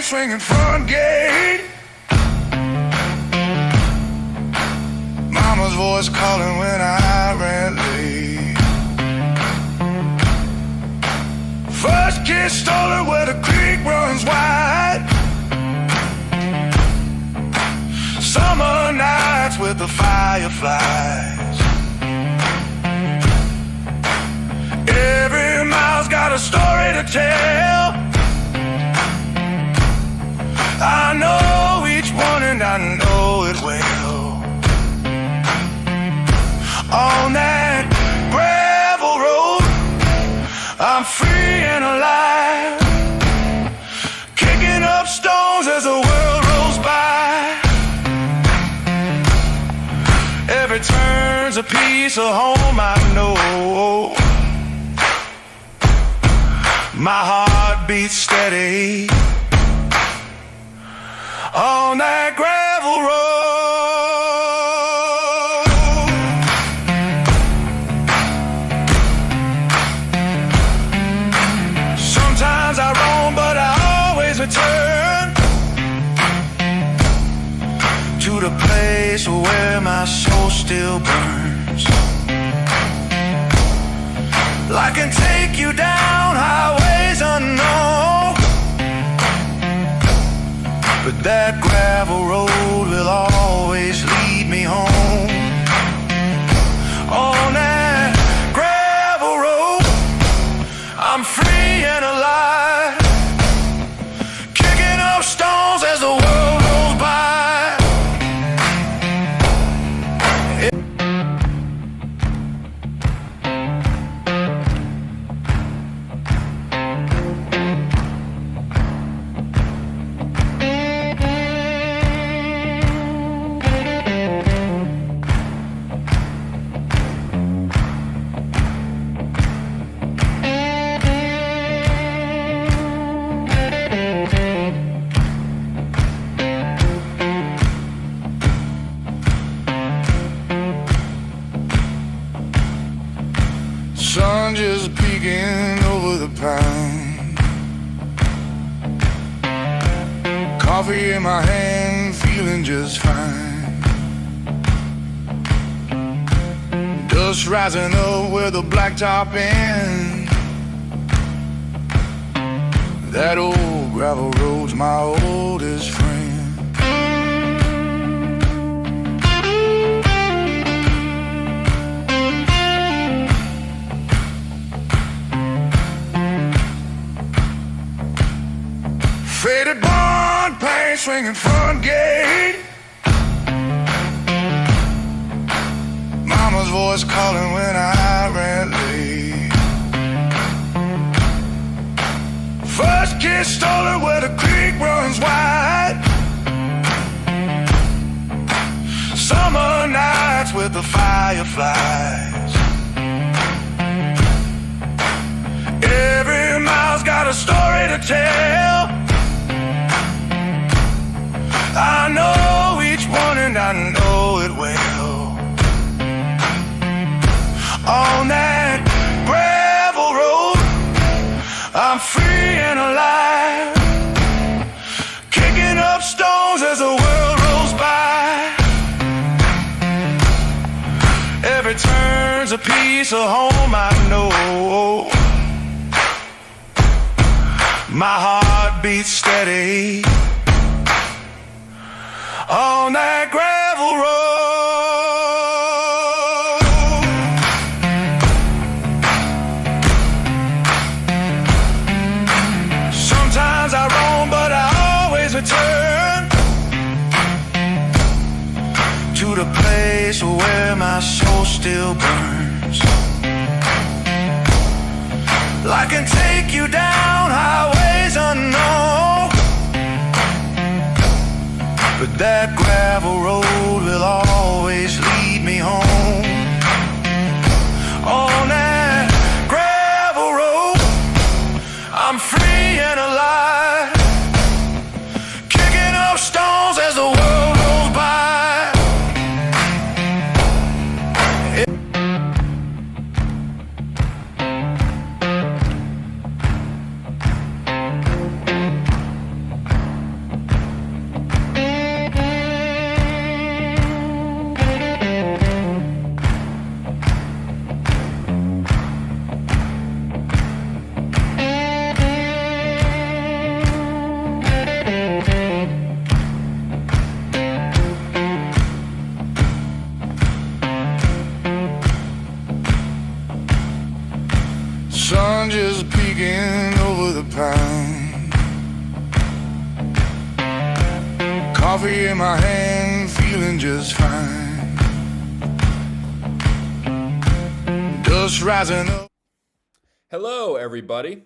swinging front gate. Mama's voice calling when I ran late. First kiss stolen where the creek runs wide. Summer nights with the fireflies. Every mile's got a story to tell. I know each one and I know it well. On that gravel road, I'm free and alive, kicking up stones as the world rolls by. Every turn's a piece of home, I know. My heart beats steady on that gravel road. Sometimes I roam, but I always return to the place where my soul still burns. I can take you down highways unknown, but that gravel road will always lead me home. On that gravel road, I'm free and alive, kicking up stones as the world rolls by. Sun just peeking over the pine. Coffee in my hand, feeling just fine. Dust rising up where the blacktop ends. That old gravel road's my oldest friend. Faded bond paint swinging front gate. Mama's voice calling when I ran late. First kiss stolen where the creek runs wide. Summer nights with the fireflies. Every mile's got a story to tell. I know each one and I know it well. On that gravel road, I'm free and alive, kicking up stones as the world rolls by. Every turn's a piece of home, I know. My heart beats steady on that gravel road. Sometimes I roam, but I always return to the place where my soul still burns. I can take you down highways unknown, but that gravel road will always lead me home. On that gravel road, I'm free and alive, kicking up stones as the world rolls by. coffee in my hand, feeling just fine. Dust rising up. Hello, everybody.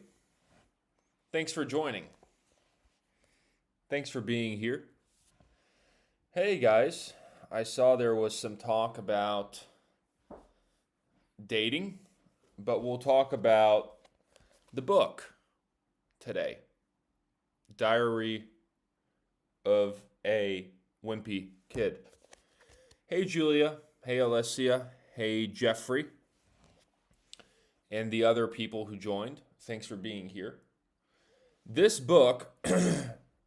Thanks for joining. Thanks for being here. Hey, guys. I saw there was some talk about dating, but we'll talk about the book today. Diary of a Wimpy Kid. Hey, Julia. Hey, Alessia. Hey, Jeffrey. And the other people who joined. Thanks for being here. This book,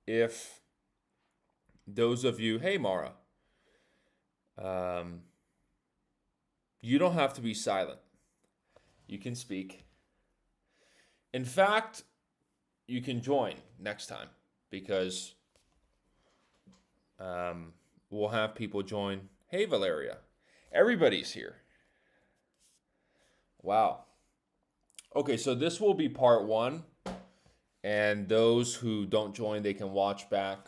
if those of you, hey, Mara, you don't have to be silent. You can speak. In fact, you can join next time because we'll have people join. Hey, Valeria. Everybody's here. Wow. Okay, so this will be part 1. And those who don't join, they can watch back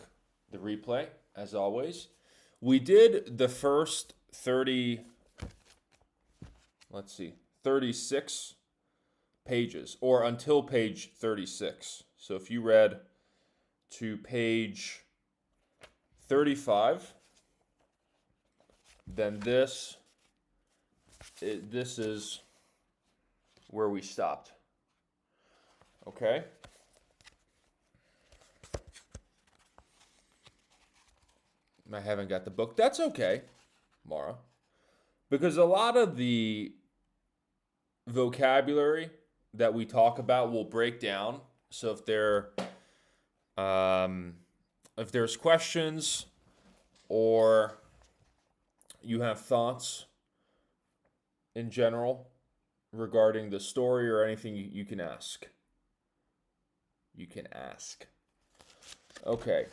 the replay, as always. We did the first 36 pages, or until page 36. So if you read to page 35, then this is where we stopped. Okay? I haven't got the book. That's okay, Mara. Because a lot of the vocabulary that we talk about will break down. So if there's questions or you have thoughts in general regarding the story or anything, you can ask. You can ask. Okay.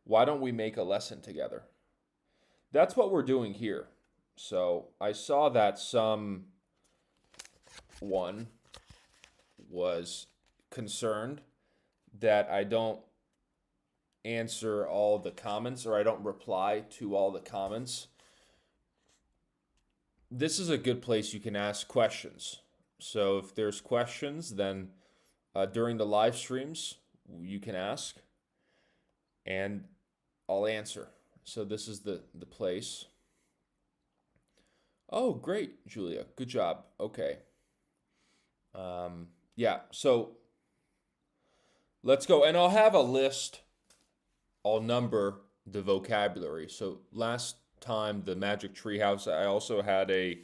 Why don't we make a lesson together? That's what we're doing here. So I saw that someone was concerned that I don't answer all the comments or I don't reply to all the comments. This is a good place you can ask questions. So if there's questions, then during the live streams, you can ask and I'll answer. So this is the place. Oh, great, Julia. Good job. Okay. Yeah, so let's go. And I'll have a list. I'll number the vocabulary. So last time, the Magic Treehouse, I also had a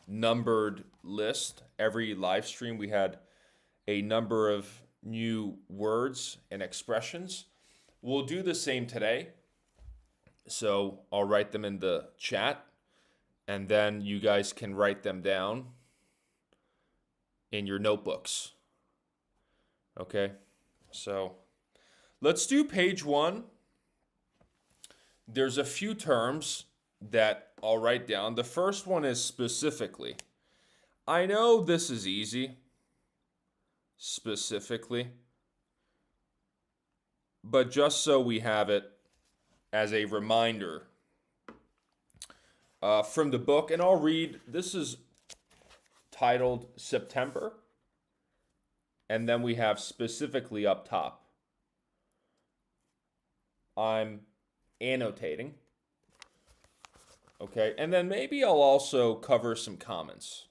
numbered list. Every live stream, we had a number of new words and expressions. We'll do the same today. So I'll write them in the chat, and then you guys can write them down in your notebooks. Okay, so let's do page 1. There's a few terms that I'll write down. The first one is specifically. I know this is easy, specifically, but just so we have it as a reminder from the book, and I'll read, this is titled September, and then we have specifically up top. I'm annotating. Okay, and then maybe I'll also cover some comments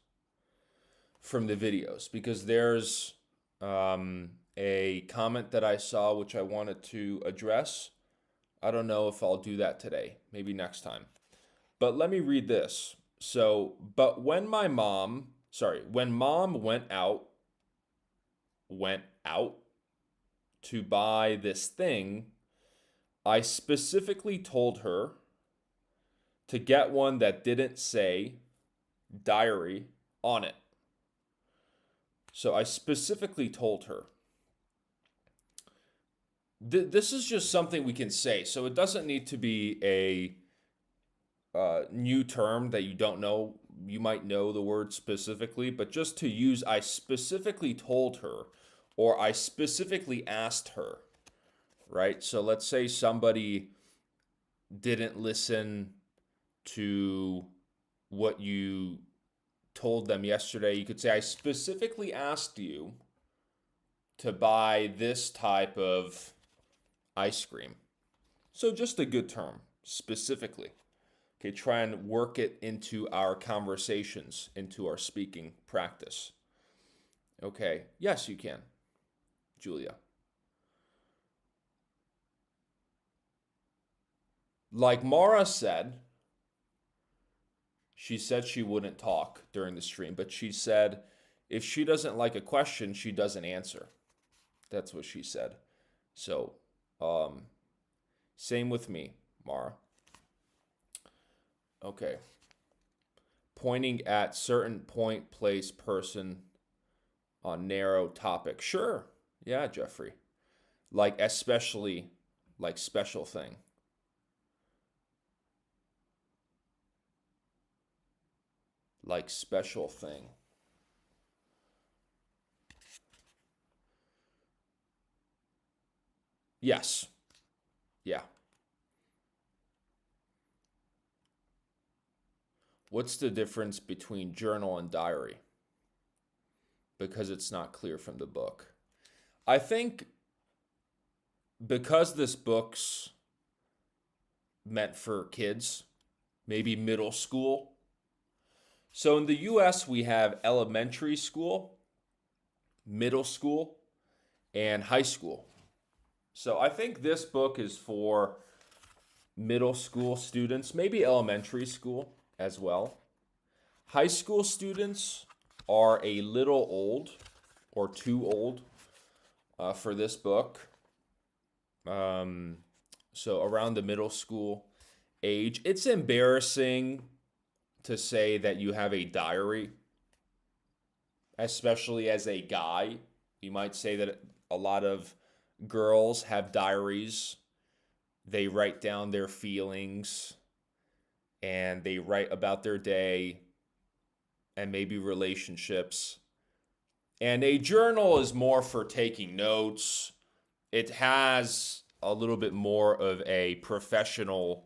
from the videos because there's a comment that I saw which I wanted to address. I don't know if I'll do that today, maybe next time. But let me read this. So, but when mom went out to buy this thing, I specifically told her to get one that didn't say diary on it. So I specifically told her. This is just something we can say. So it doesn't need to be a new term that you don't know. You might know the word specifically, but just to use I specifically told her or I specifically asked her. right? So let's say somebody didn't listen to what you told them yesterday. You could say, I specifically asked you to buy this type of ice cream. So just a good term, specifically. Okay, try and work it into our conversations, into our speaking practice. Okay, yes, you can, Julia. Like Mara said, she said she wouldn't talk during the stream, but she said if she doesn't like a question, she doesn't answer. That's what she said. So, same with me, Mara. Okay. Pointing at certain point, place, person on narrow topic. Sure. Yeah, Jeffrey. Like especially, like special thing. Like special thing. Yes. Yeah. What's the difference between journal and diary? Because it's not clear from the book. I think because this book's meant for kids, maybe middle school. So in the US, we have elementary school, middle school, and high school. So I think this book is for middle school students, maybe elementary school as well. High school students are a little old or too old for this book. So around the middle school age. It's embarrassing to say that you have a diary, especially as a guy. You might say that a lot of girls have diaries. They write down their feelings and they write about their day and maybe relationships. And a journal is more for taking notes. It has a little bit more of a professional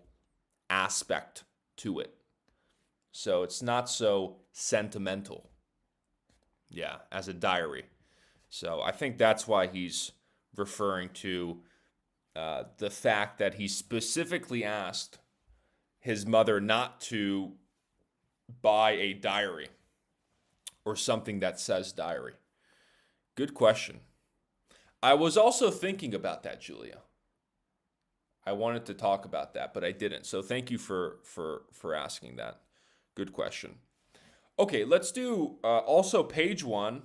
aspect to it. So it's not so sentimental, yeah, as a diary. So I think that's why he's referring to the fact that he specifically asked his mother not to buy a diary or something that says diary. Good question. I was also thinking about that, Julia. I wanted to talk about that, but I didn't. So thank you for asking that. Good question. Okay, let's do also page 1.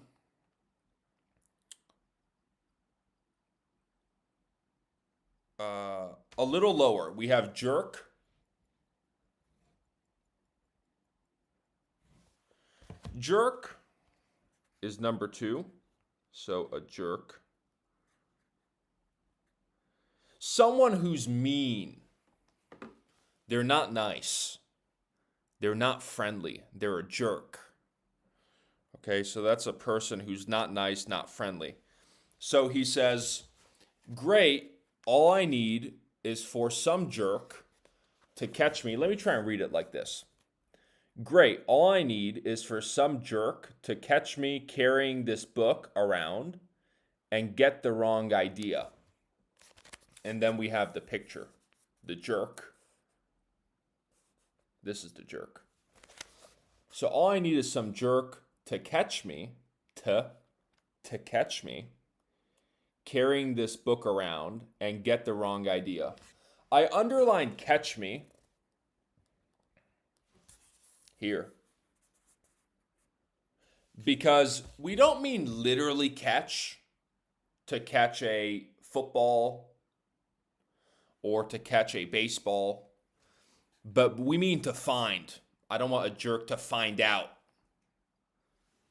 A little lower, we have jerk. Jerk is number 2. So a jerk. Someone who's mean. They're not nice. They're not friendly. They're a jerk. Okay, so that's a person who's not nice, not friendly. So he says, great, all I need is for some jerk to catch me. Let me try and read it like this. Great, all I need is for some jerk to catch me carrying this book around and get the wrong idea. And then we have the picture, the jerk. This is the jerk. So all I need is some jerk to catch me, to catch me, carrying this book around and get the wrong idea. I underlined catch me here because we don't mean literally catch, to catch a football or to catch a baseball, but we mean to find. I don't want a jerk to find out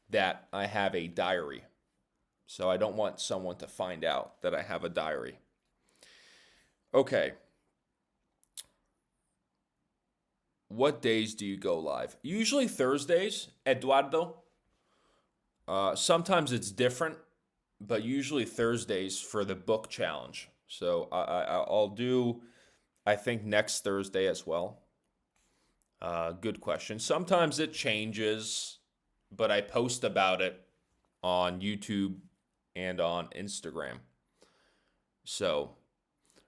that I have a diary. So I don't want someone to find out that I have a diary. Okay. What days do you go live? Usually Thursdays, Eduardo. Sometimes it's different, but usually Thursdays for the book challenge. So I'll do, I think, next Thursday as well. Good question. Sometimes it changes, but I post about it on YouTube and on Instagram. So,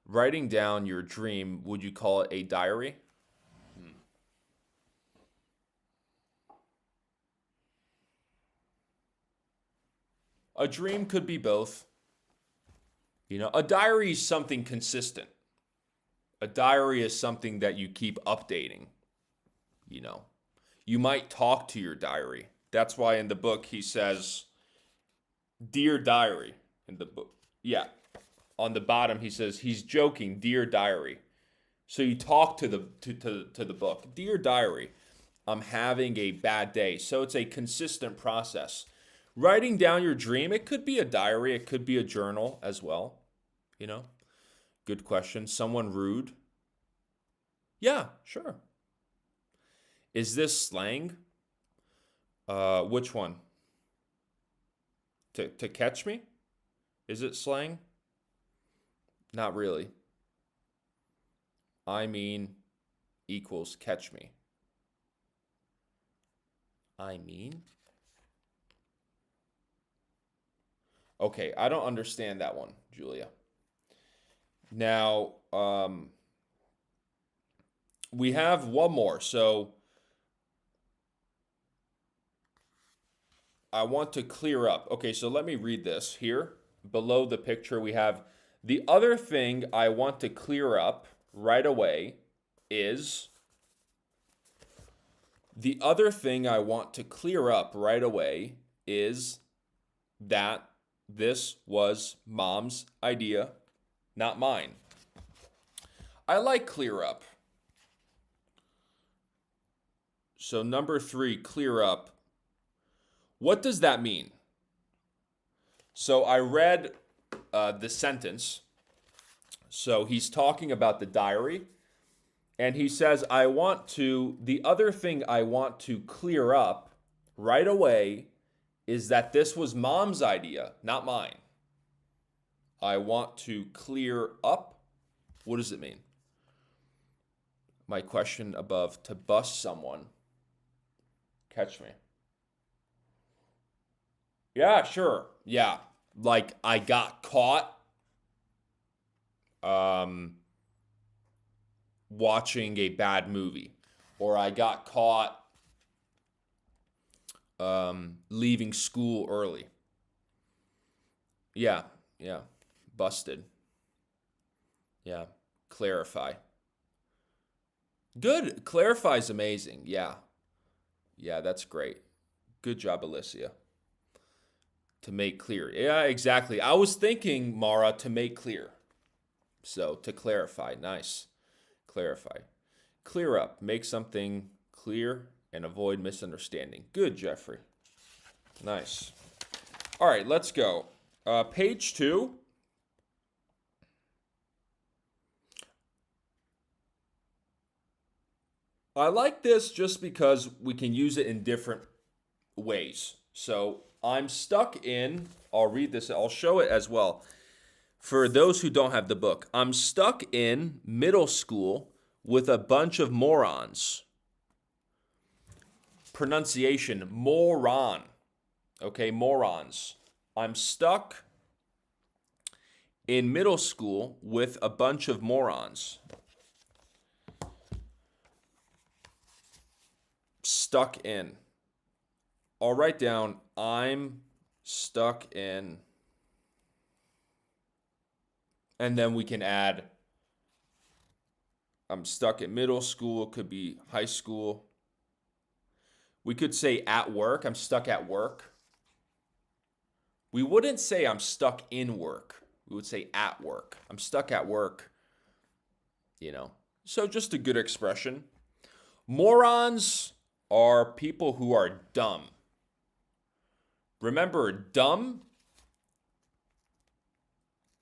writing down your dream, would you call it a diary? A dream could be both. A diary is something consistent. A diary is something that you keep updating. You might talk to your diary. That's why in the book he says, "Dear diary," in the book. Yeah. On the bottom he says he's joking, "Dear diary." So you talk to the book. "Dear diary, I'm having a bad day." So it's a consistent process. Writing down your dream, it could be a diary, it could be a journal as well. Good question. Someone rude? Yeah, sure. Is this slang? Which one? To catch me? Is it slang? Not really. I mean equals catch me. I mean? Okay, I don't understand that one, Julia. Now, we have one more. So I want to clear up. Okay, so let me read this here. Below the picture, we have the other thing I want to clear up right away is. The other thing I want to clear up right away is that this was Mom's idea, not mine. I like clear up. So number 3, clear up. What does that mean? So I read the sentence. So he's talking about the diary. And he says, the other thing I want to clear up right away is that this was Mom's idea, not mine. I want to clear up. What does it mean? My question above, to bust someone. Catch me. Yeah, sure. Yeah. Like I got caught watching a bad movie, or I got caught leaving school early. Yeah. Busted. Yeah. Clarify. Good. Clarify is amazing. Yeah, that's great. Good job, Alicia. To make clear. Yeah, exactly. I was thinking, Mara, to make clear. So, to clarify. Nice. Clarify. Clear up. Make something clear and avoid misunderstanding. Good, Jeffrey. Nice. All right, let's go. Page 2. I like this just because we can use it in different ways. So I'm stuck in, I'll read this, I'll show it as well. For those who don't have the book, I'm stuck in middle school with a bunch of morons. Pronunciation, moron. Okay, morons. I'm stuck in middle school with a bunch of morons. Stuck in. I'll write down, I'm stuck in. And then we can add, I'm stuck in middle school, could be high school. We could say at work, I'm stuck at work. We wouldn't say I'm stuck in work. We would say at work. I'm stuck at work. So just a good expression. Morons are people who are dumb. Remember, dumb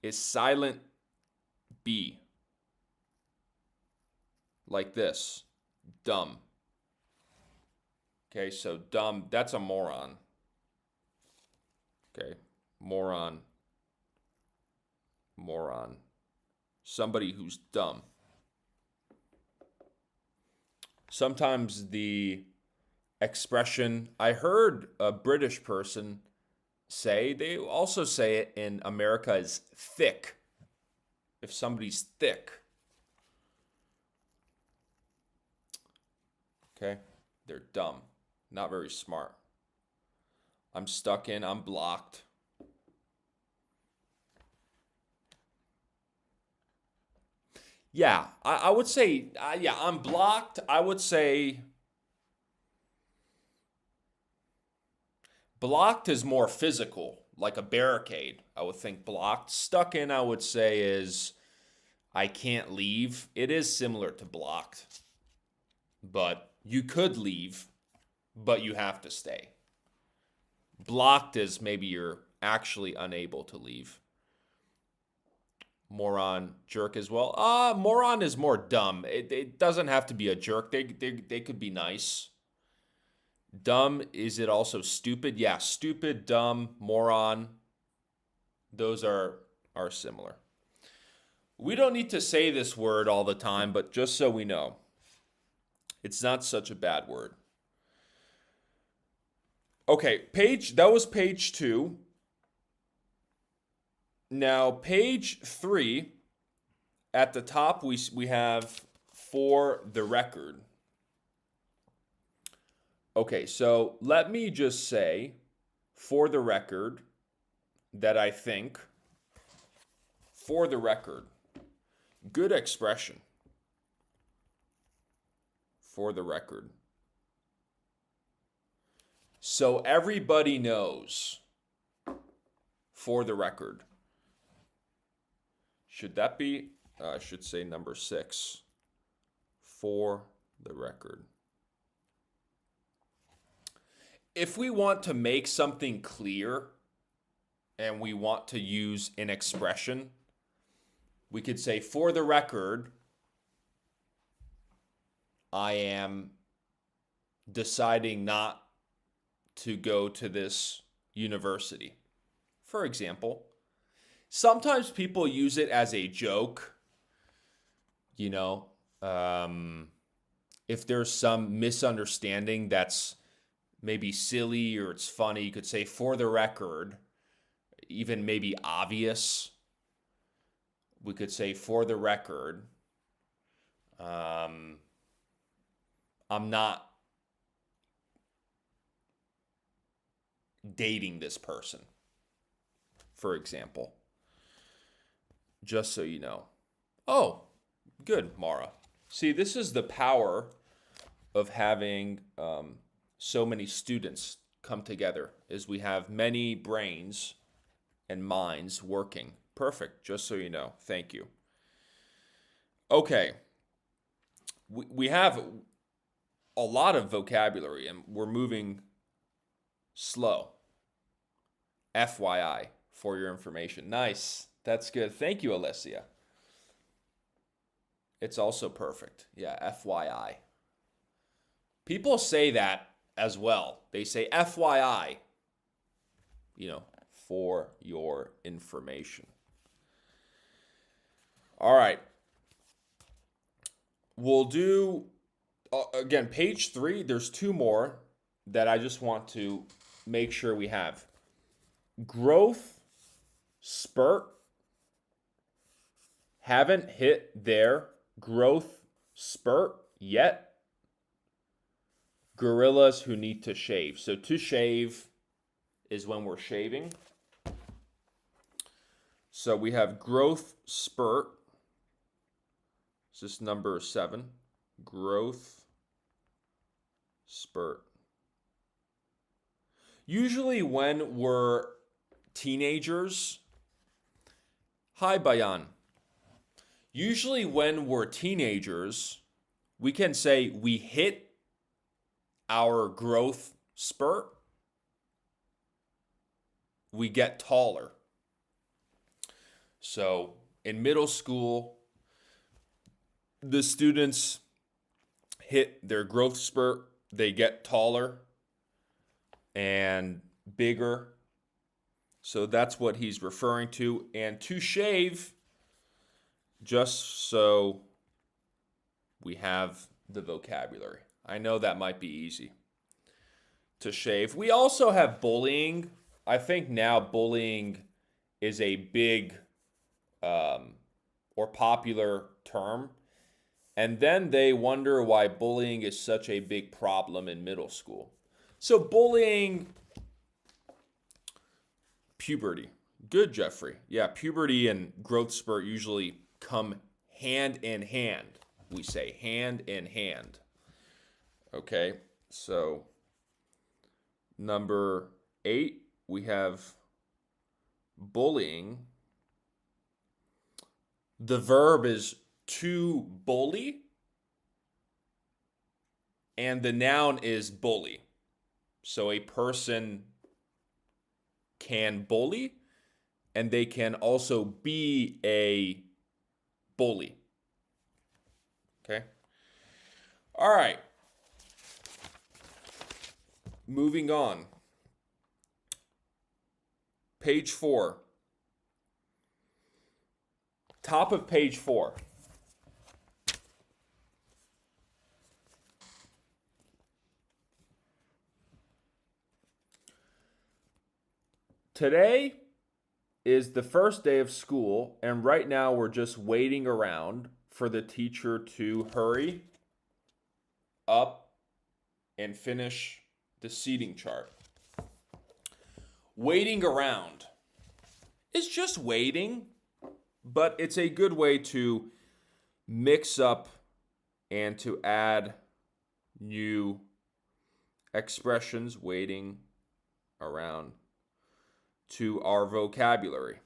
is silent B. Like this. Dumb. Okay, so dumb, that's a moron. Okay, moron. somebody who's dumb. Sometimes the expression, I heard a British person say, they also say it in America, is thick. If somebody's thick. Okay, they're dumb, not very smart. I'm stuck in, I'm blocked. Yeah, I would say, yeah, I'm blocked. I would say blocked is more physical, like a barricade. I would think blocked. Stuck in, I would say, is I can't leave. It is similar to blocked, but you could leave, but you have to stay. Blocked is maybe you're actually unable to leave. Moron, jerk as well. Moron is more dumb. It doesn't have to be a jerk. They could be nice. Dumb, is it also stupid? Yeah, stupid, dumb, moron. Those are similar. We don't need to say this word all the time, but just so we know, it's not such a bad word. Okay, that was page 2. Now, page 3, at the top, we have for the record. Okay, so let me just say, for the record, that I think, for the record, good expression. For the record. So everybody knows, for the record. Should that be, I should say number 6, for the record. If we want to make something clear and we want to use an expression, we could say, for the record, I am deciding not to go to this university. For example, sometimes people use it as a joke. You know, if there's some misunderstanding that's maybe silly or it's funny, you could say, for the record, even maybe obvious. We could say, for the record, I'm not dating this person, for example. Just so you know. Oh, good, Mara. See, this is the power of having so many students come together, is we have many brains and minds working. Perfect, just so you know. Thank you. Okay. We have a lot of vocabulary, and we're moving slow. FYI, for your information. Nice. That's good. Thank you, Alessia. It's also perfect. Yeah, FYI. People say that as well. They say FYI, for your information. All right. We'll do, again, page 3. There's 2 more that I just want to make sure we have. Growth spurt. Haven't hit their growth spurt yet. Gorillas who need to shave. So to shave is when we're shaving. So we have growth spurt. This is number 7. Growth spurt. Usually when we're teenagers, hi Bayan. Usually when we're teenagers, we can say we hit our growth spurt. We get taller. So in middle school, the students hit their growth spurt. They get taller and bigger. So that's what he's referring to. And to shave, just so we have the vocabulary. I know that might be easy to shave. We also have bullying. I think now bullying is a big or popular term. And then they wonder why bullying is such a big problem in middle school. So bullying, puberty. Good, Jeffrey. Yeah, puberty and growth spurt usually come hand in hand. We say hand in hand. Okay, so number 8, we have bullying. The verb is to bully, and the noun is bully. So a person can bully, and they can also be a bully. Okay? All right. Moving on. Page 4. Top of page 4. Today is the first day of school, and right now we're just waiting around for the teacher to hurry up and finish the seating chart. Waiting around is just waiting, but it's a good way to mix up and to add new expressions, waiting around, to our vocabulary.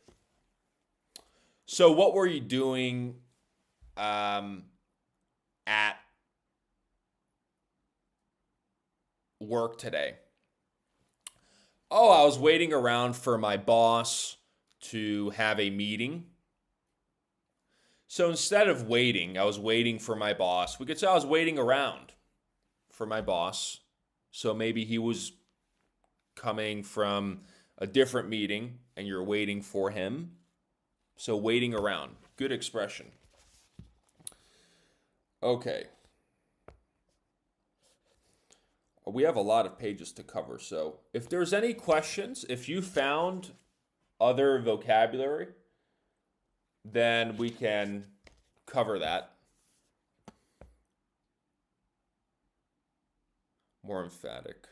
So what were you doing at work today? Oh, I was waiting around for my boss to have a meeting. So instead of waiting, I was waiting for my boss. We could say I was waiting around for my boss. So maybe he was coming from a different meeting and you're waiting for him. So waiting around. Good expression. Okay. We have a lot of pages to cover. So if there's any questions, if you found other vocabulary, then we can cover that. More emphatic.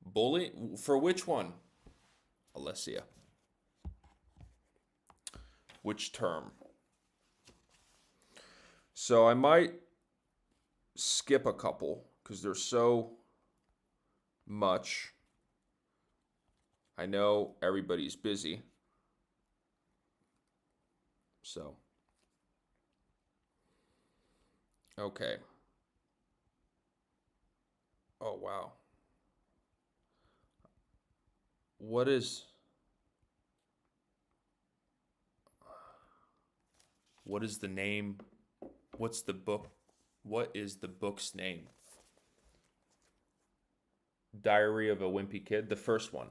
Bully, for which one, Alessia? Which term? So I might skip a couple because there's so much. I know everybody's busy. So, okay. Oh, wow. What is the name? What's the book? What is the book's name? Diary of a Wimpy Kid, the first one.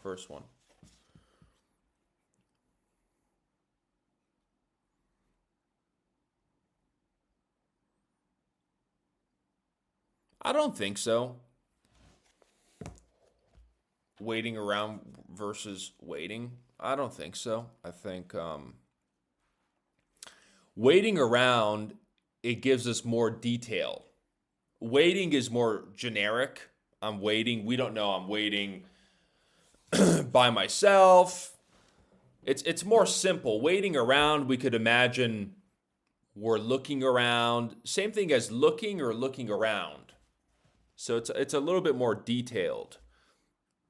First one. I don't think so. Waiting around versus waiting. I don't think so. I think waiting around, it gives us more detail. Waiting is more generic. I'm waiting. We don't know. I'm waiting by myself. It's more simple. Waiting around, we could imagine we're looking around. Same thing as looking or looking around. So it's a little bit more detailed.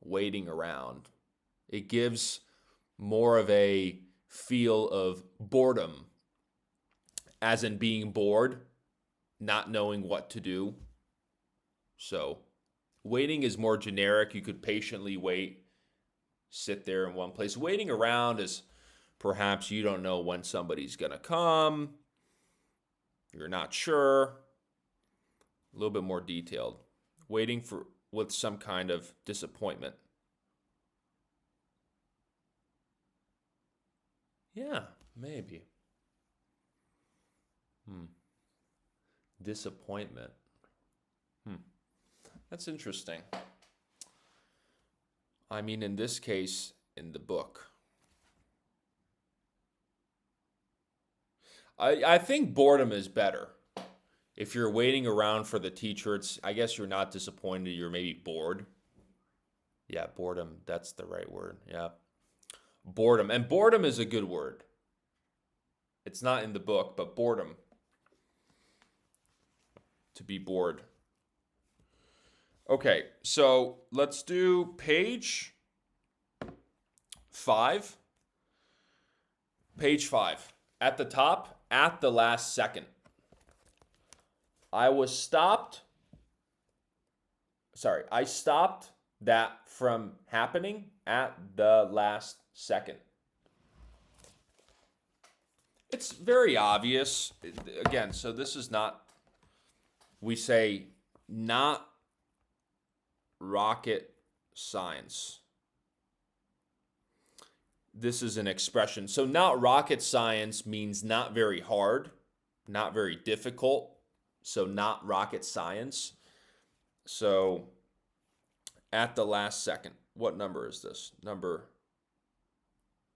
Waiting around. It gives more of a feel of boredom, as in being bored, not knowing what to do. So waiting is more generic. You could patiently wait, sit there in one place. Waiting around is perhaps you don't know when somebody's going to come. You're not sure. A little bit more detailed. Waiting for with some kind of disappointment. Yeah, maybe. Disappointment. That's interesting. I mean, in this case, in the book. I think boredom is better. If you're waiting around for the teacher, I guess you're not disappointed, you're maybe bored. Yeah, boredom, that's the right word. Yeah. Boredom. And boredom is a good word. It's not in the book, but boredom. To be bored. Okay, so let's do page 5. Page 5. At the top, at the last second. I stopped that from happening at the last second. It's very obvious. Again, so this is not, we say, not rocket science. This is an expression. So not rocket science means not very hard, not very difficult. So not rocket science. So at the last second, what number is this? Number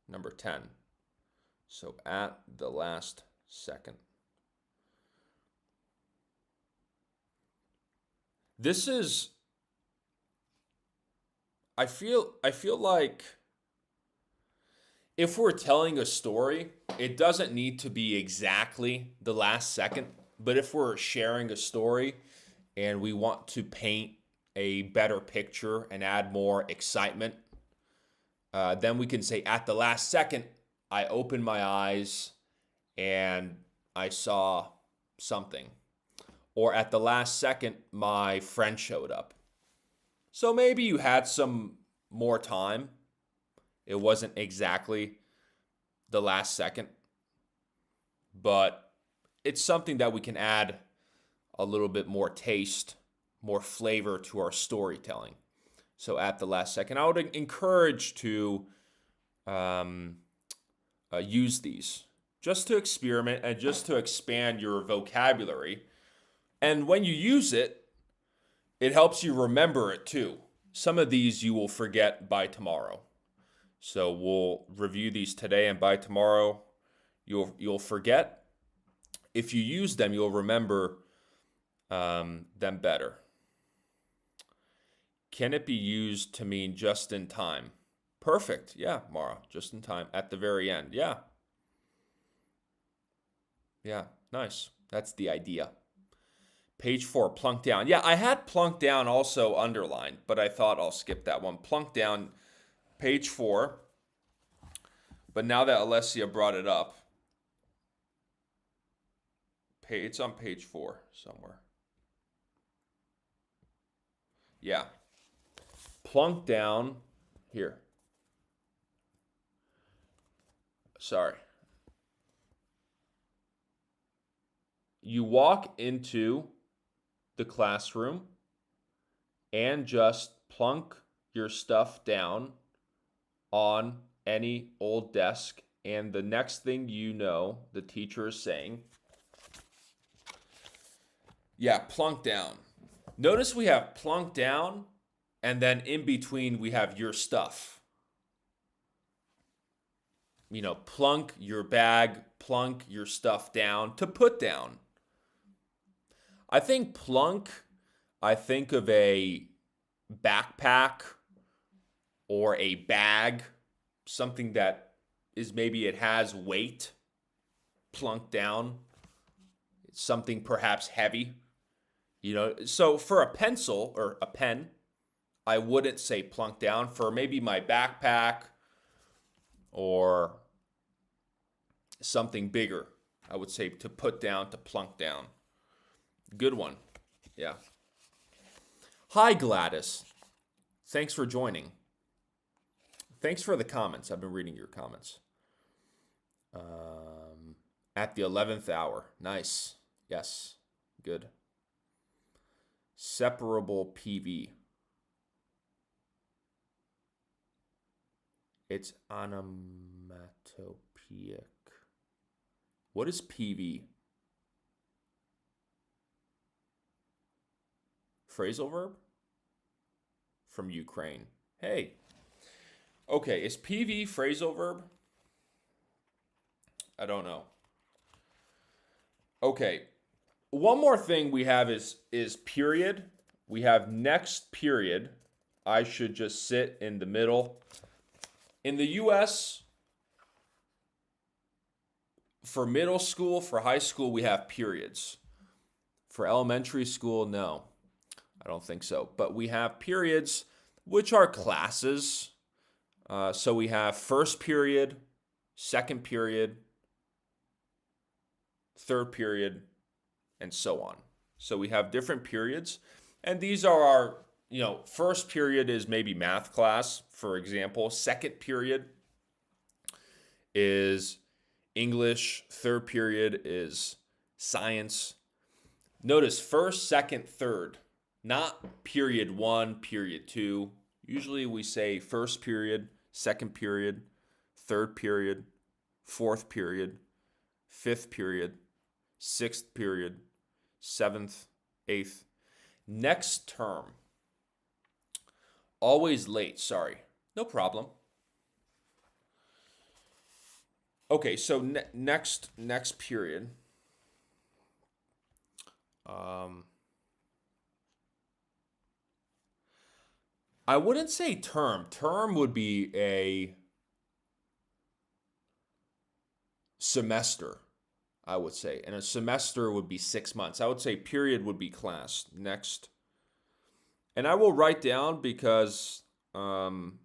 10. So at the last second. This is, I feel like if we're telling a story, it doesn't need to be exactly the last second. But if we're sharing a story and we want to paint a better picture and add more excitement, then we can say at the last second, I opened my eyes and I saw something. Or at the last second, my friend showed up. So maybe you had some more time. It wasn't exactly the last second, but it's something that we can add a little bit more taste, more flavor to our storytelling. So at the last second, I would encourage to use these just to experiment and just to expand your vocabulary. And when you use it, it helps you remember it too. Some of these you will forget by tomorrow. So we'll review these today, and by tomorrow you'll forget. If you use them, you'll remember them better. Can it be used to mean just in time? Perfect. Yeah, Mara, just in time. At the very end. Yeah. Yeah, nice. That's the idea. Page 4, plunk down. Yeah, I had plunk down also underlined, but I thought I'll skip that one. Plunk down, page 4. But now that Alessia brought it up, it's on page 4 somewhere. Yeah. Plunk down here. Sorry. You walk into the classroom and just plunk your stuff down on any old desk, and the next thing you know, the teacher is saying, yeah, plunk down. Notice we have plunk down, and then in between we have your stuff. You know, plunk your bag, plunk your stuff down, to put down. I think plunk, I think of a backpack or a bag, something that is maybe it has weight, plunk down, something perhaps heavy. You know, so for a pencil or a pen, I wouldn't say plunk down. For maybe my backpack or something bigger, I would say to put down, to plunk down. Good one. Yeah. Hi, Gladys. Thanks for joining. Thanks for the comments. I've been reading your comments. At the 11th hour. Nice. Yes. Good. Separable PV. It's onomatopoeia. Piek. What is PV? Phrasal verb? From Ukraine. Hey. Okay, is PV phrasal verb? I don't know. Okay. One more thing we have is period. We have next period. I should just sit in the middle. In the US, for middle school, for high school, we have periods. For elementary school, no. I don't think so. But we have periods, which are classes. So we have first period, second period, third period, and so on. So we have different periods. And these are our, first period is maybe math class, for example. Second period is English. Third period is science. Notice first, second, third. Not period 1, period 2. Usually we say first period, second period, third period, fourth period, fifth period, sixth period, seventh, eighth. Next term. Always late, sorry. No problem. Okay, so next period. I wouldn't say term. Term would be a semester, I would say. And a semester would be 6 months. I would say period would be class. Next. And I will write down because number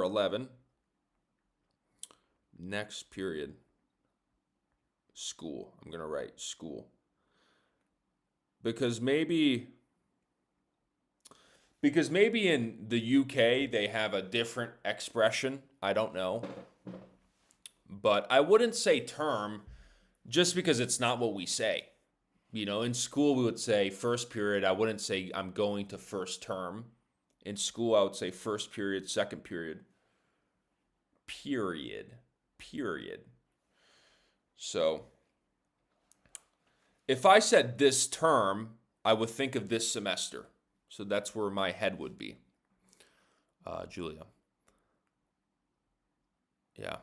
11. Next period. School. I'm going to write school. Because maybe in the UK they have a different expression. I don't know. But I wouldn't say term just because it's not what we say. In school we would say first period. I wouldn't say I'm going to first term. In school I would say first period, second period. Period. So if I said this term, I would think of this semester. So that's where my head would be. Julia. Yeah.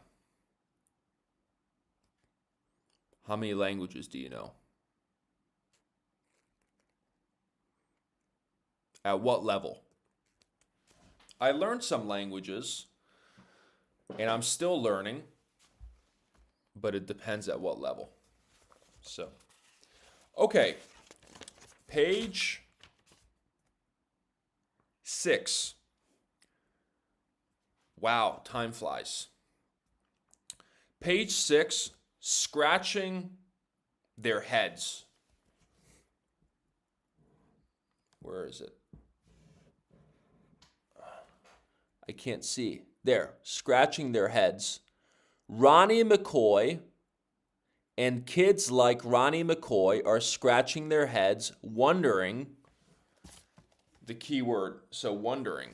How many languages do you know? At what level? I learned some languages, and I'm still learning, but it depends at what level. So, okay. Page 6. Wow, time flies. Page 6, scratching their heads. Where is it? I can't see. There, scratching their heads. Ronnie McCoy and kids like Ronnie McCoy are scratching their heads, wondering, the key word, so wondering,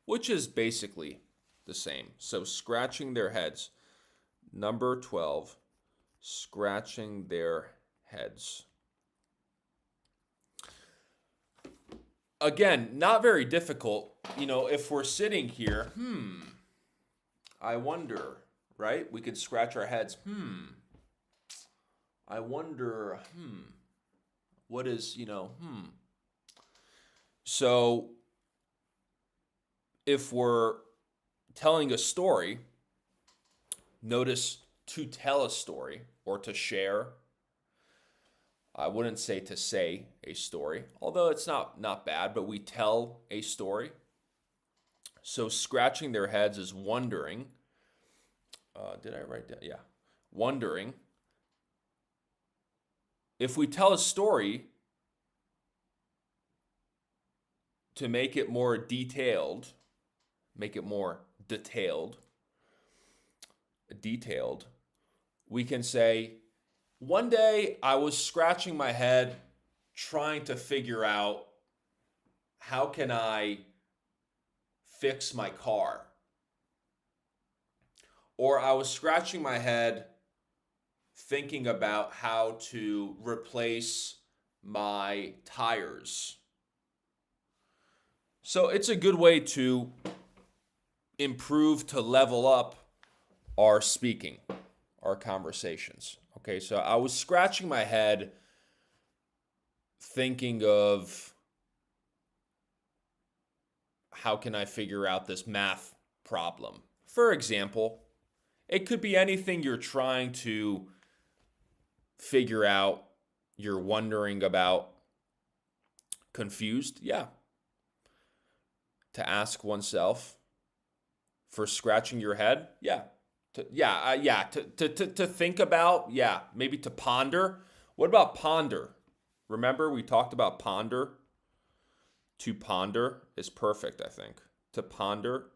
which is basically the same. So scratching their heads. Number 12, scratching their heads. Again, not very difficult. If we're sitting here, I wonder, right? We could scratch our heads. I wonder, what is, So if we're telling a story, notice to tell a story or to share. I wouldn't say to say a story, although it's not bad, but we tell a story. So scratching their heads is wondering. Did I write that? Yeah. Wondering. If we tell a story, to make it more detailed, we can say, one day I was scratching my head trying to figure out how can I fix my car. or I was scratching my head thinking about how to replace my tires. So it's a good way to improve, to level up our speaking, our conversations. Okay, so I was scratching my head thinking of how can I figure out this math problem. For example, it could be anything you're trying to figure out, you're wondering about, confused. Yeah. To ask oneself, for scratching your head. Yeah. To think about. Yeah. Maybe to ponder. What about ponder? Remember we talked about ponder? To ponder is perfect, I think. To ponder.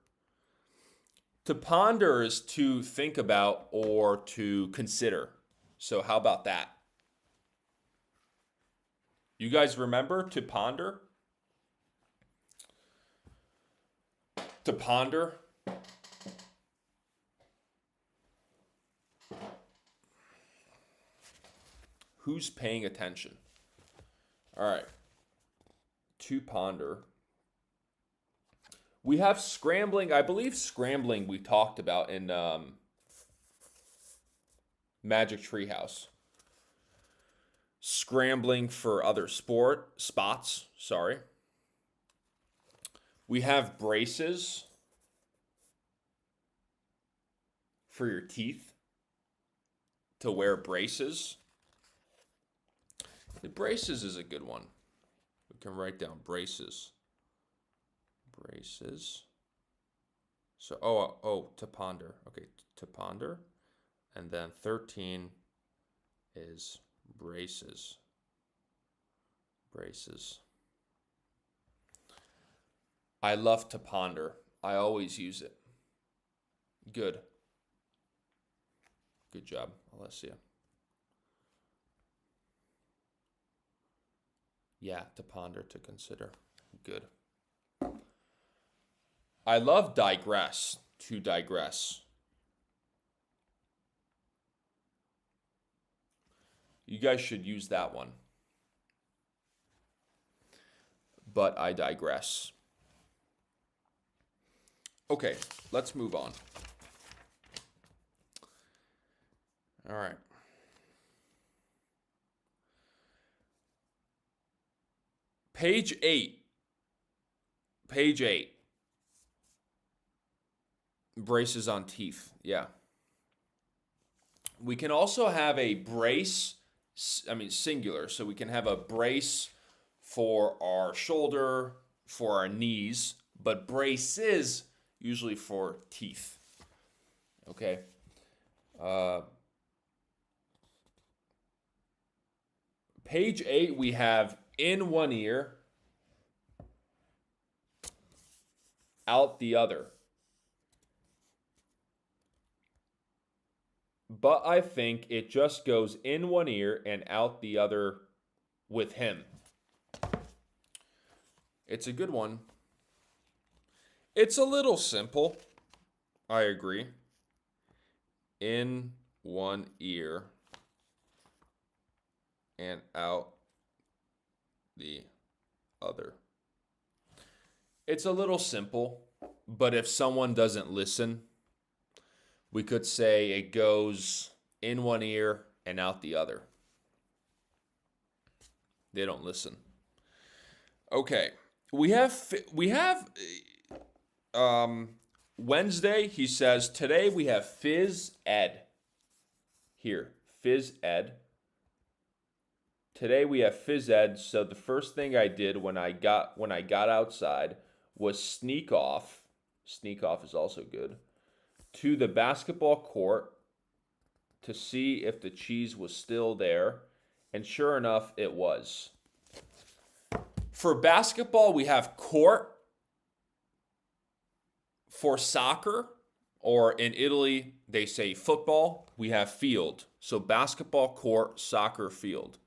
To ponder is to think about or to consider. So how about that? You guys remember to ponder? To ponder? Who's paying attention? All right. To ponder. We have scrambling. I believe scrambling we talked about in Magic Treehouse. Scrambling for other spots. Sorry. We have braces for your teeth. To wear braces. The braces is a good one. We can write down braces. Braces. So, to ponder. Okay, to ponder. And then 13 is braces. Braces. I love to ponder. I always use it. Good. Good job, Alessia. Yeah, to ponder, to consider. Good. I love digress, to digress. You guys should use that one. But I digress. Okay, let's move on. All right. Page 8. Page 8. Braces on teeth. Yeah. We can also have a brace, singular. So we can have a brace for our shoulder, for our knees, but braces usually for teeth. Okay. Page 8, we have in one ear, out the other. But I think it just goes in one ear and out the other with him. It's a good one. It's a little simple. I agree. In one ear and out the other. It's a little simple, but if someone doesn't listen, we could say it goes in one ear and out the other. They don't listen. Okay. We have Wednesday, he says, today we have phys ed. Here, phys ed. Today we have phys ed, so the first thing I did when I got outside was sneak off. Sneak off is also good. To the basketball court to see if the cheese was still there, and sure enough, it was. For basketball, we have court. For soccer, or in Italy, they say football, we have field. So basketball, court, soccer, field.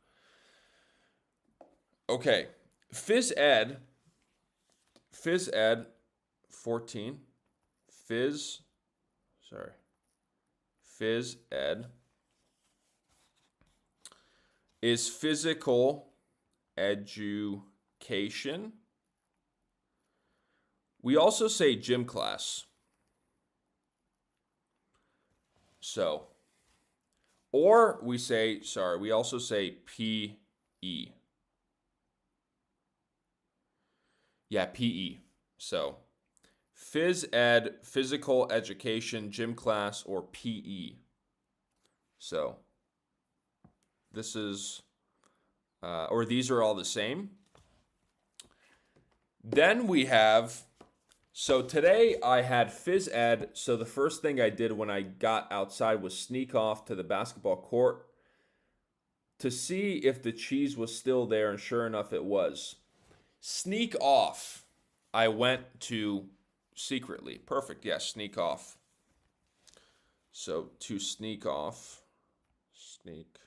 Okay, phys ed 14, phys ed is physical education. We also say gym class. So, or we say, sorry, we also say PE. Yeah, PE. So, phys ed, physical education, gym class, or PE. So, this is, or these are all the same. Then we have, so today I had phys ed. So the first thing I did when I got outside was sneak off to the basketball court to see if the cheese was still there, and sure enough, it was. Sneak off. I went to secretly. Perfect. Yes, sneak off. So to sneak off. Sneak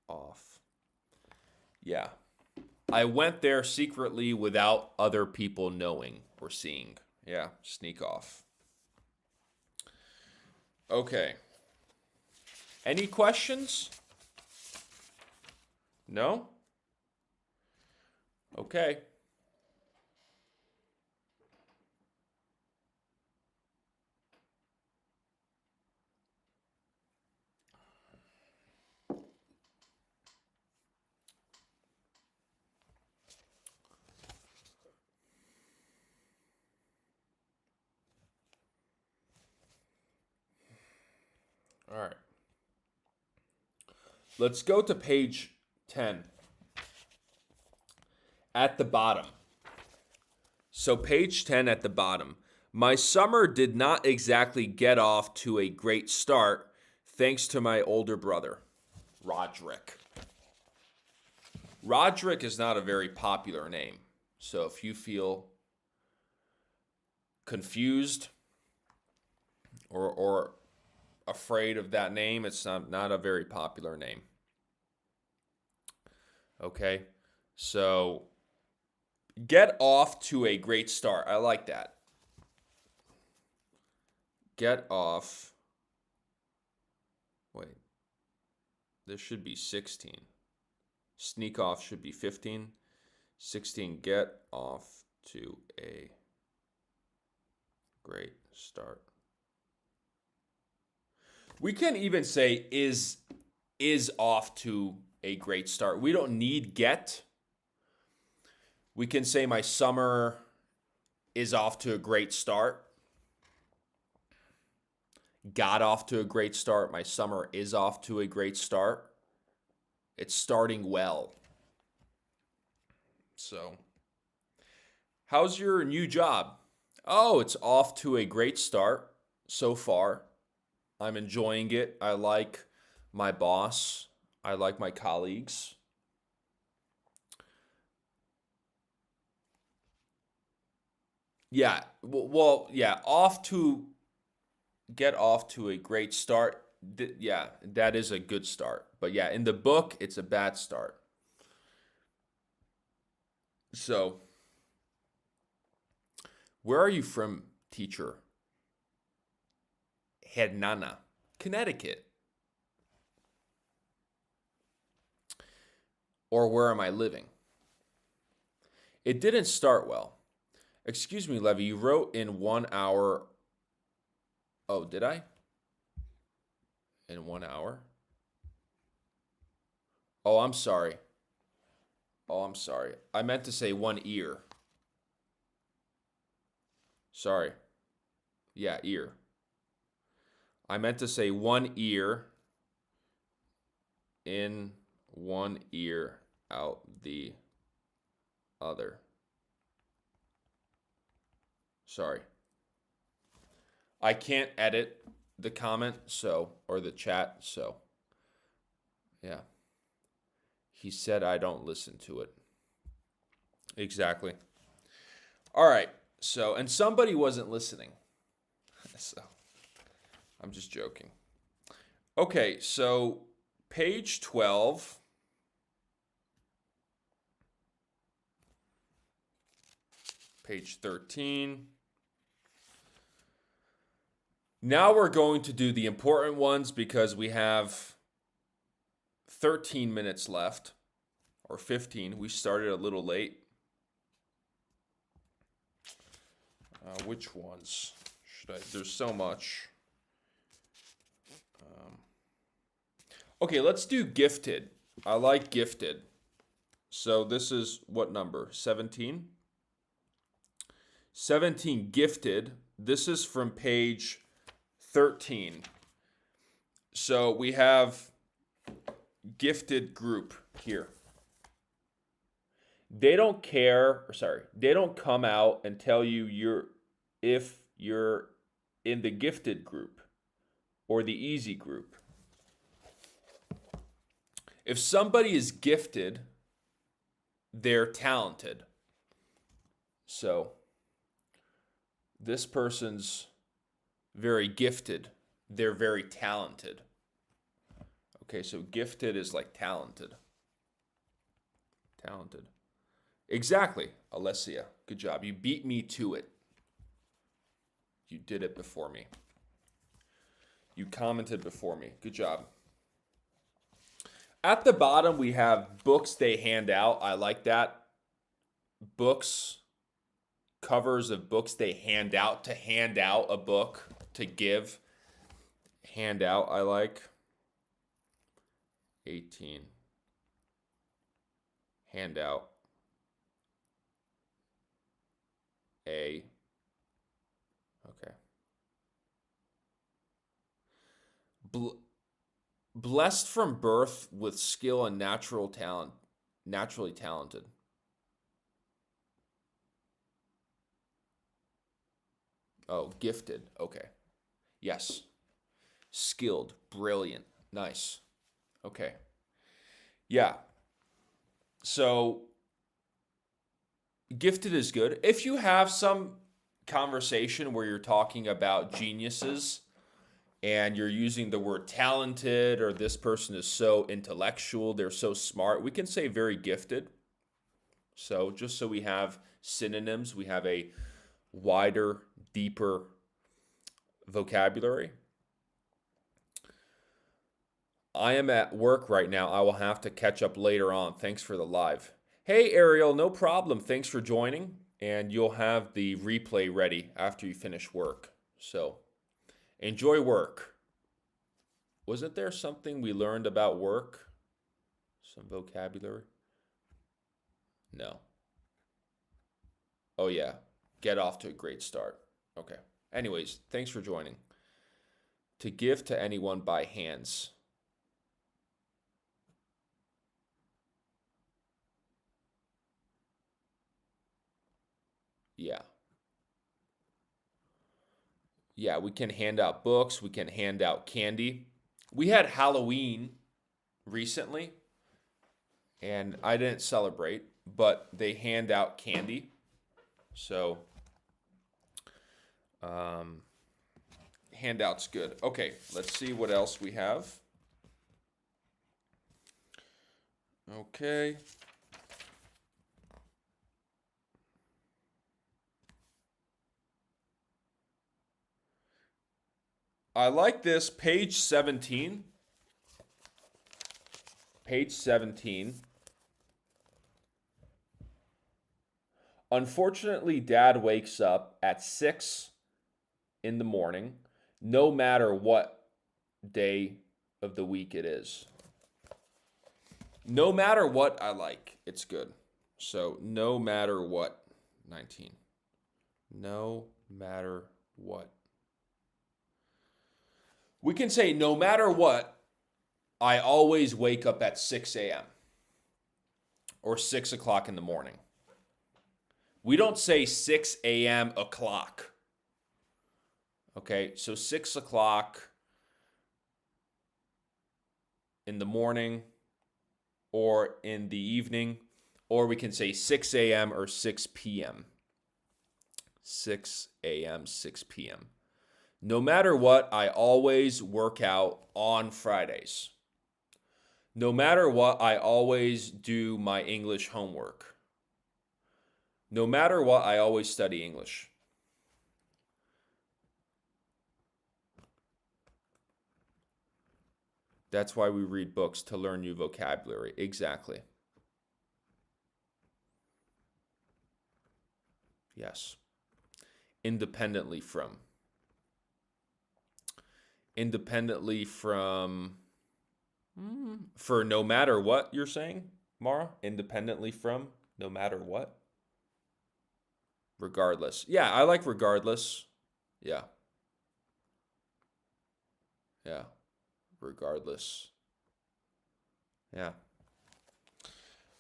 off. Yeah. I went there secretly without other people knowing or seeing. Yeah, sneak off. Okay. Any questions? No? Okay. All right. Let's go to page 10. At the bottom. So page 10 at the bottom. My summer did not exactly get off to a great start thanks to my older brother, Roderick. Roderick is not a very popular name. So if you feel confused or afraid of that name, it's not a very popular name. Okay? So get off to a great start. I like that. Get off. Wait. This should be 16. Sneak off should be 15. 16. Get off to a great start. We can even say is off to a great start. We don't need get. We can say my summer is off to a great start. Got off to a great start. My summer is off to a great start. It's starting well. So, how's your new job? Oh, it's off to a great start so far. I'm enjoying it. I like my boss. I like my colleagues. Yeah, well, yeah, get off to a great start. Yeah, that is a good start. But yeah, in the book, it's a bad start. So, where are you from, teacher? Hernana, Connecticut. Or where am I living? It didn't start well. Excuse me, Levy, you wrote in 1 hour. Oh, did I? In 1 hour? Oh, I'm sorry. I meant to say 1 ear. Sorry. Yeah, ear. I meant to say 1 ear in 1 ear, out the other. Sorry. I can't edit the comment, or the chat, so yeah. He said I don't listen to it. Exactly. All right. So, and somebody wasn't listening. So, I'm just joking. Okay, so page 12. Page 13. Now we're going to do the important ones because we have 13 minutes left, or 15. We started a little late. Which ones should I? There's so much. Okay, let's do gifted. I like gifted. So this is what number? 17? 17, gifted. This is from page 13. So we have gifted group here. They don't care, they don't come out and tell you if you're in the gifted group or the easy group. If somebody is gifted, they're talented. So this person's very gifted. They're very talented. Okay, so gifted is like talented. Talented. Exactly, Alessia. Good job. You beat me to it. You did it before me. You commented before me. Good job. At the bottom, we have books they hand out. I like that. Books, covers of books they hand out. To hand out a book, to give. Hand out, I like. 18. Hand out. A. Okay. Blessed from birth with skill and natural talent, naturally talented. Oh, gifted. Okay. Yes. Skilled. Brilliant. Nice. Okay. Yeah. So, gifted is good. If you have some conversation where you're talking about geniuses, and you're using the word talented, or this person is so intellectual, they're so smart, we can say very gifted. So just so we have synonyms, we have a wider, deeper vocabulary. I am at work right now. I will have to catch up later on. Thanks for the live. Hey, Ariel, no problem. Thanks for joining. And you'll have the replay ready after you finish work. So enjoy work. Wasn't there something we learned about work? Some vocabulary? No. Oh, yeah. Get off to a great start. Okay. Anyways, thanks for joining. To give to anyone by hands. Yeah. Yeah, we can hand out books. We can hand out candy. We had Halloween recently, and I didn't celebrate, but they hand out candy. So, handout's good. Okay, let's see what else we have. Okay. I like this, page 17. Page 17. Unfortunately, Dad wakes up at 6 in the morning, no matter what day of the week it is. No matter what, I like. It's good. So, no matter what, 19. No matter what. We can say, no matter what, I always wake up at 6 a.m. or 6 o'clock in the morning. We don't say 6 a.m. o'clock. Okay, so 6 o'clock in the morning or in the evening, or we can say 6 a.m. or 6 p.m. 6 a.m., 6 p.m. No matter what, I always work out on Fridays. No matter what, I always do my English homework. No matter what, I always study English. That's why we read books, to learn new vocabulary. Exactly. Yes. Independently from. Independently from. For no matter what, you're saying, Mara? Independently from, no matter what? Regardless. Yeah, I like regardless. Yeah. Yeah. Regardless. Yeah.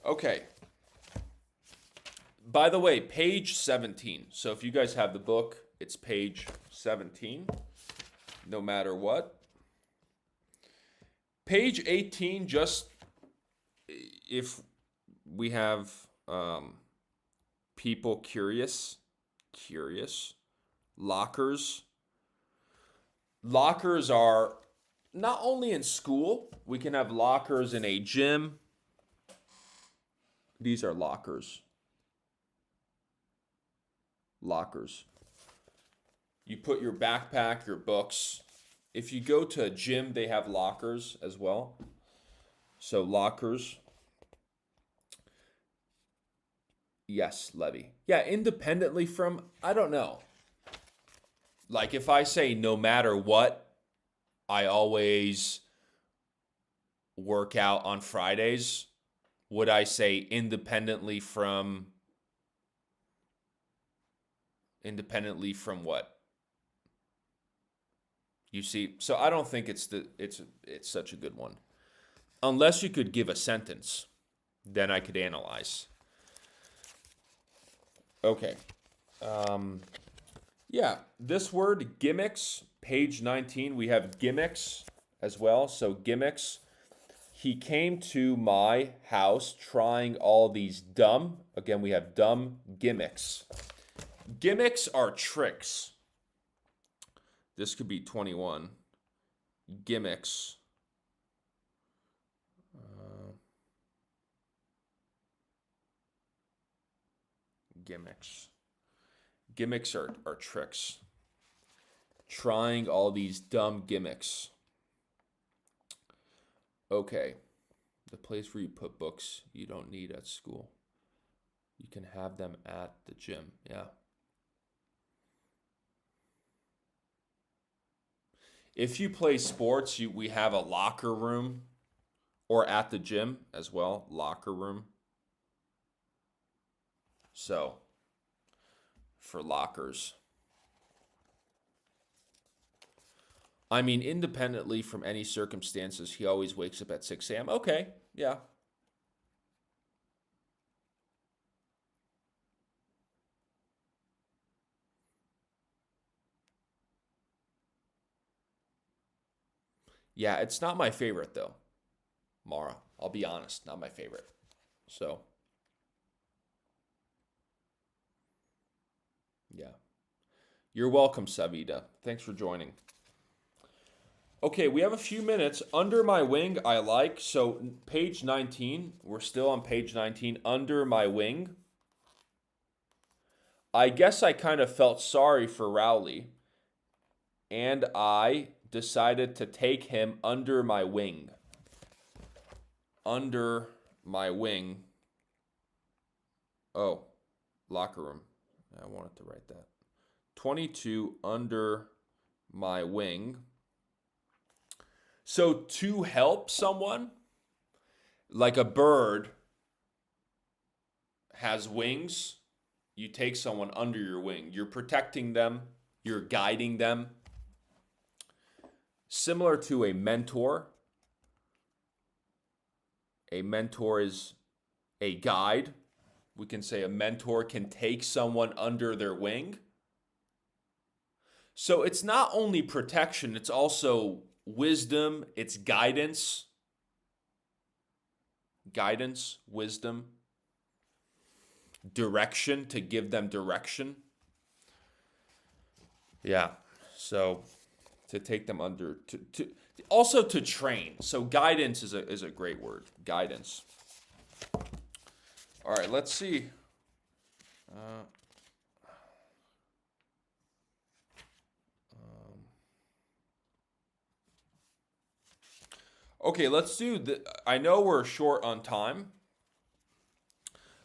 Okay. By the way, page 17. So if you guys have the book, it's page 17. No matter what. Page 18, just if we have people curious, lockers. Lockers are not only in school, we can have lockers in a gym. These are lockers. Lockers. You put your backpack, your books. If you go to a gym, they have lockers as well. So lockers. Yes, Levy. Yeah, independently from, I don't know. Like if I say no matter what, I always work out on Fridays, would I say independently from what? You see, so I don't think it's such a good one. Unless you could give a sentence, then I could analyze. Okay. Yeah, this word gimmicks, page 19, we have gimmicks as well. So gimmicks. He came to my house trying all these dumb, again, we have dumb gimmicks. Gimmicks are tricks. This could be 21. Gimmicks. Gimmicks. Gimmicks are tricks. Trying all these dumb gimmicks. Okay. The place where you put books you don't need at school. You can have them at the gym. Yeah. If you play sports, we have a locker room, or at the gym as well, locker room. So, for lockers. I mean, independently from any circumstances, he always wakes up at 6 a.m. Okay, yeah. Yeah, it's not my favorite, though, Mara. I'll be honest, not my favorite. So, yeah. You're welcome, Savita. Thanks for joining. Okay, we have a few minutes. Under my wing, I like. So, page 19. We're still on page 19. Under my wing. I guess I kind of felt sorry for Rowley. And I decided to take him under my wing. Under my wing. Oh, locker room. I wanted to write that. 22, under my wing. So to help someone, like a bird has wings, you take someone under your wing. You're protecting them. You're guiding them. Similar to a mentor. A mentor is a guide. We can say a mentor can take someone under their wing. So it's not only protection, it's also wisdom, it's guidance. Guidance, wisdom, direction, to give them direction. Yeah, so to take them under, to also to train. So guidance is a great word, guidance. All right, let's see. Okay, let's do I know we're short on time.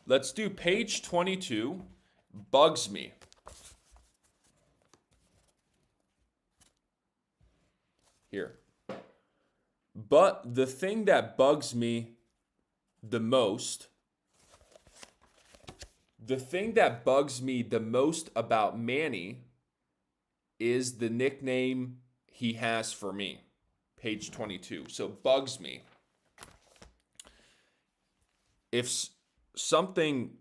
Let's do page 22. Bugs me. Here. But the thing that bugs me the most, about Manny is the nickname he has for me. Page 22. So bugs me. If something,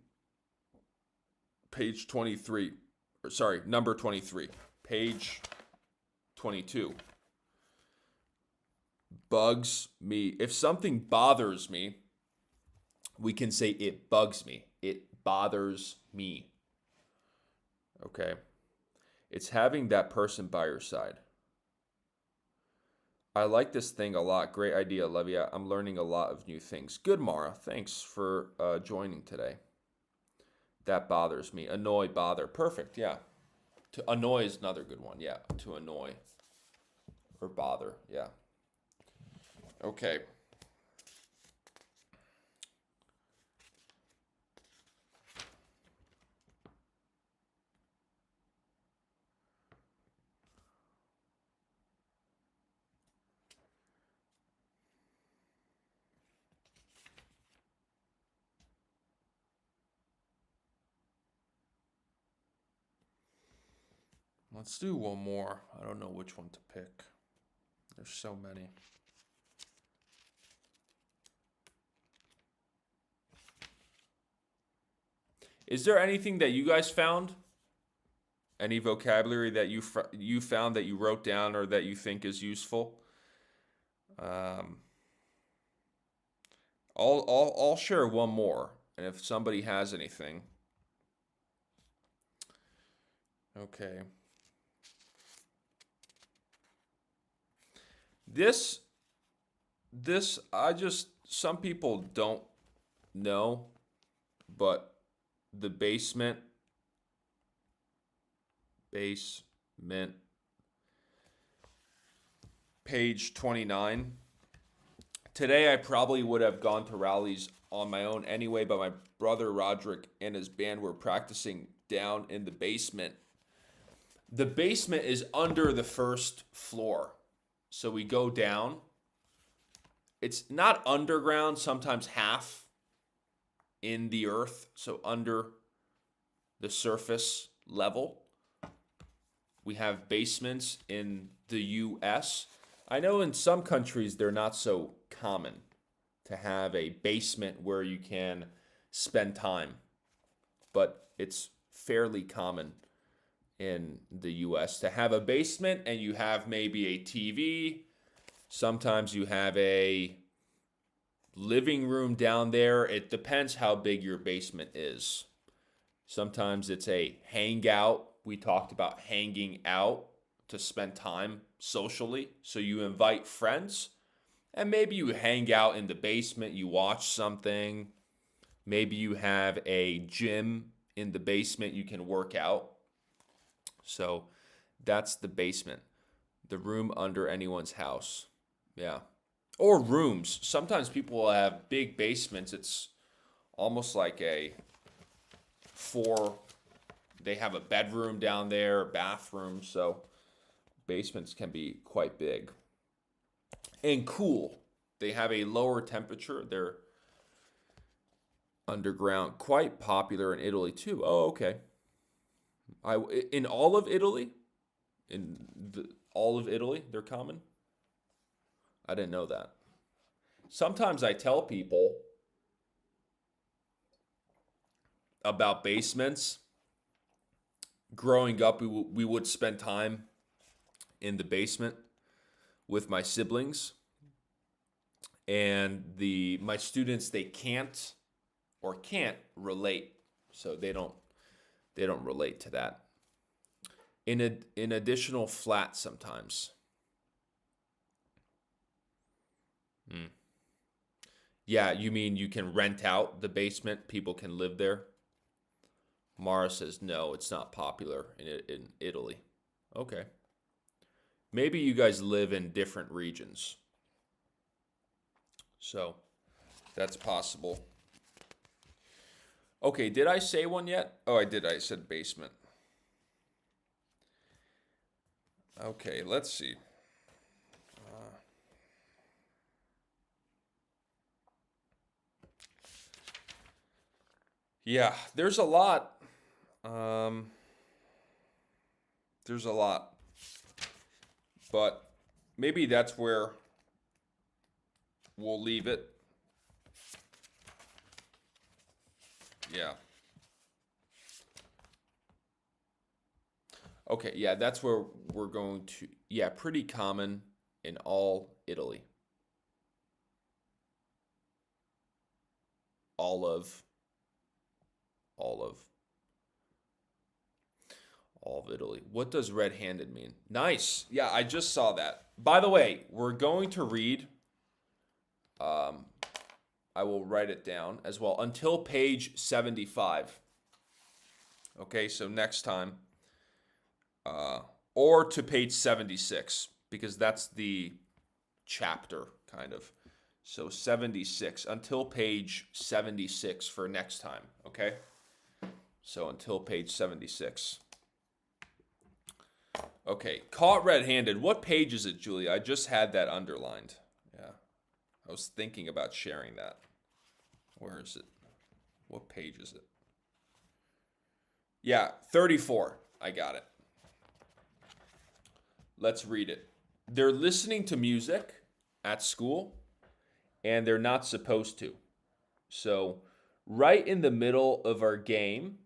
page 23, or sorry, number 23, page 22, bugs me. If something bothers me, we can say it bugs me. It bothers me. Okay? It's having that person by your side. I like this thing a lot. Great idea, Olivia. I'm learning a lot of new things. Good, Mara. Thanks for joining today. That bothers me. Annoy, bother. Perfect, yeah. To annoy is another good one. Yeah, to annoy or bother. Yeah. Okay. Let's do one more. I don't know which one to pick. There's so many. Is there anything that you guys found? Any vocabulary that you found that you wrote down or that you think is useful? I'll share one more, and if somebody has anything. Okay. This some people don't know, but the basement, page 29. Today I probably would have gone to rallies on my own anyway, but my brother Roderick and his band were practicing down in the basement. The basement is under the first floor. So we go down. It's not underground, sometimes half in the earth, so under the surface level. We have basements in the US. I know in some countries they're not so common to have a basement where you can spend time, but it's fairly common in the US to have a basement, and you have maybe a TV. Sometimes you have a living room down there. It depends how big your basement is. Sometimes it's a hangout. We talked about hanging out to spend time socially. So you invite friends and maybe you hang out in the basement, you watch something. Maybe you have a gym in the basement you can work out. So that's the basement, the room under anyone's house. Yeah. Or rooms. Sometimes people will have big basements. It's almost like they have a bedroom down there, a bathroom. So basements can be quite big. And cool. They have a lower temperature. They're underground. Quite popular in Italy too. Oh, okay. In all of Italy? All of Italy, they're common? I didn't know that. Sometimes I tell people about basements. Growing up, we would spend time in the basement with my siblings. And my students, they can't relate. So they don't relate to that. In additional flats sometimes. Yeah, you mean you can rent out the basement? People can live there? Mara says, no, it's not popular in Italy. Okay. Maybe you guys live in different regions. So that's possible. Okay, did I say one yet? Oh, I did. I said basement. Okay, let's see. Yeah, there's a lot. There's a lot. But maybe that's where we'll leave it. Yeah. Okay, yeah, that's where we're going to. Yeah, pretty common in all Italy. Olive. Olive. All of Italy. What does red-handed mean? Nice. Yeah, I just saw that. By the way, we're going to read. I will write it down as well until page 75. Okay, so next time, or to page 76 because that's the chapter kind of. So 76 until page 76 for next time. Okay, so until page 76. Okay, caught red-handed. What page is it, Julia? I just had that underlined. Yeah, I was thinking about sharing that. Where is it? What page is it? Yeah, 34. I got it. Let's read it. They're listening to music at school, and they're not supposed to. So, right in the middle of our game,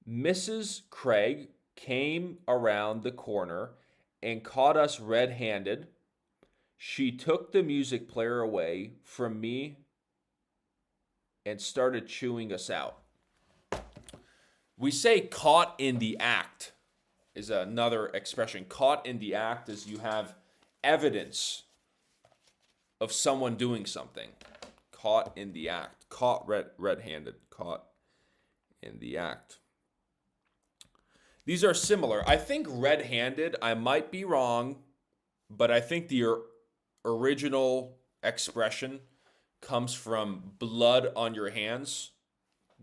Mrs. Craig came around the corner and caught us red-handed. She took the music player away from me and started chewing us out. We say caught in the act is another expression. Caught in the act is you have evidence of someone doing something. Caught in the act. Caught red-handed. Caught in the act. These are similar. I think red-handed, I might be wrong, but I think the original expression comes from blood on your hands.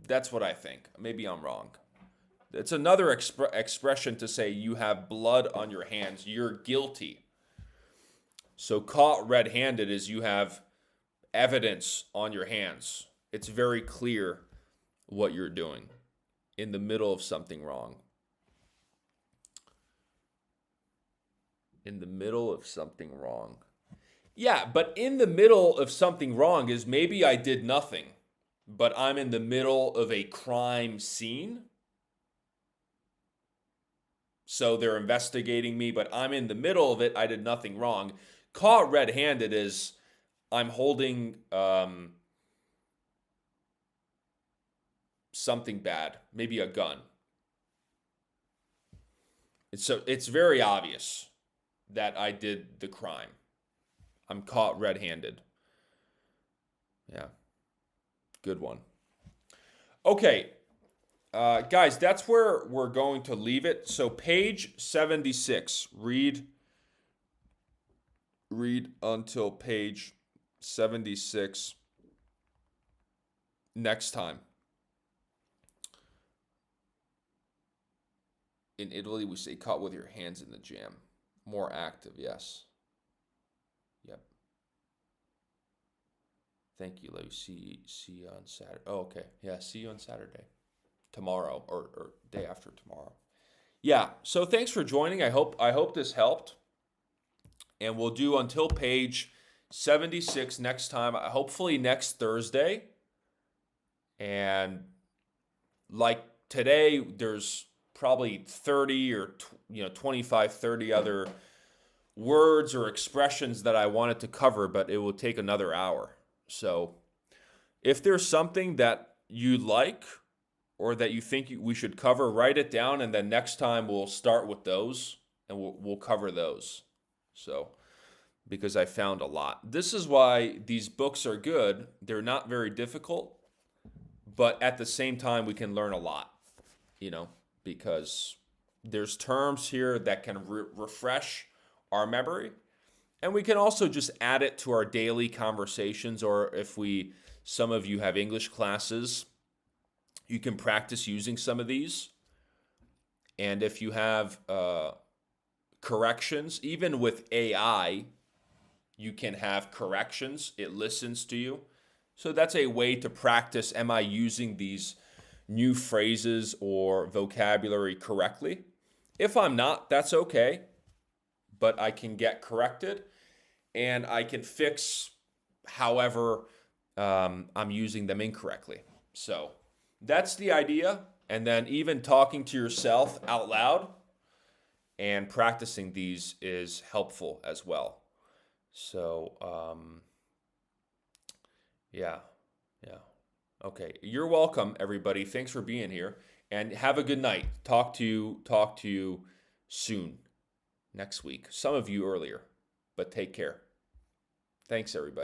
That's what I think. Maybe I'm wrong. It's another expression to say you have blood on your hands. You're guilty. So caught red-handed is you have evidence on your hands. It's very clear what you're doing in the middle of something wrong. In the middle of something wrong. Yeah, but in the middle of something wrong is maybe I did nothing, but I'm in the middle of a crime scene. So they're investigating me, but I'm in the middle of it. I did nothing wrong. Caught red-handed is I'm holding something bad, maybe a gun. So it's very obvious that I did the crime. I'm caught red-handed. Yeah, good one. Okay, guys, that's where we're going to leave it. So page 76, read until page 76 next time. In Italy, we say caught with your hands in the jam. More active, yes. Yep. Thank you, Lou. See you on Saturday. Oh, okay. Yeah, see you on Saturday. Tomorrow or day after tomorrow. Yeah, so thanks for joining. I hope this helped. And we'll do until page 76 next time, hopefully next Thursday. And like today, there's probably 30 or 25, 30 other words or expressions that I wanted to cover, but it will take another hour. So if there's something that you like or that you think we should cover, write it down, and then next time we'll start with those and we'll cover those. So because I found a lot. This is why these books are good. They're not very difficult, but at the same time we can learn a lot, because there's terms here that can refresh our memory, And we can also just add it to our daily conversations, or if some of you have English classes, you can practice using some of these. And if you have corrections, even with AI, you can have corrections. It listens to you. So that's a way to practice, am I using these new phrases or vocabulary correctly? If I'm not, that's okay. But I can get corrected and I can fix however I'm using them incorrectly. So that's the idea. And then even talking to yourself out loud and practicing these is helpful as well. So, yeah. Okay. You're welcome, everybody. Thanks for being here and have a good night. Talk to you soon next week. Some of you earlier, but take care. Thanks, everybody.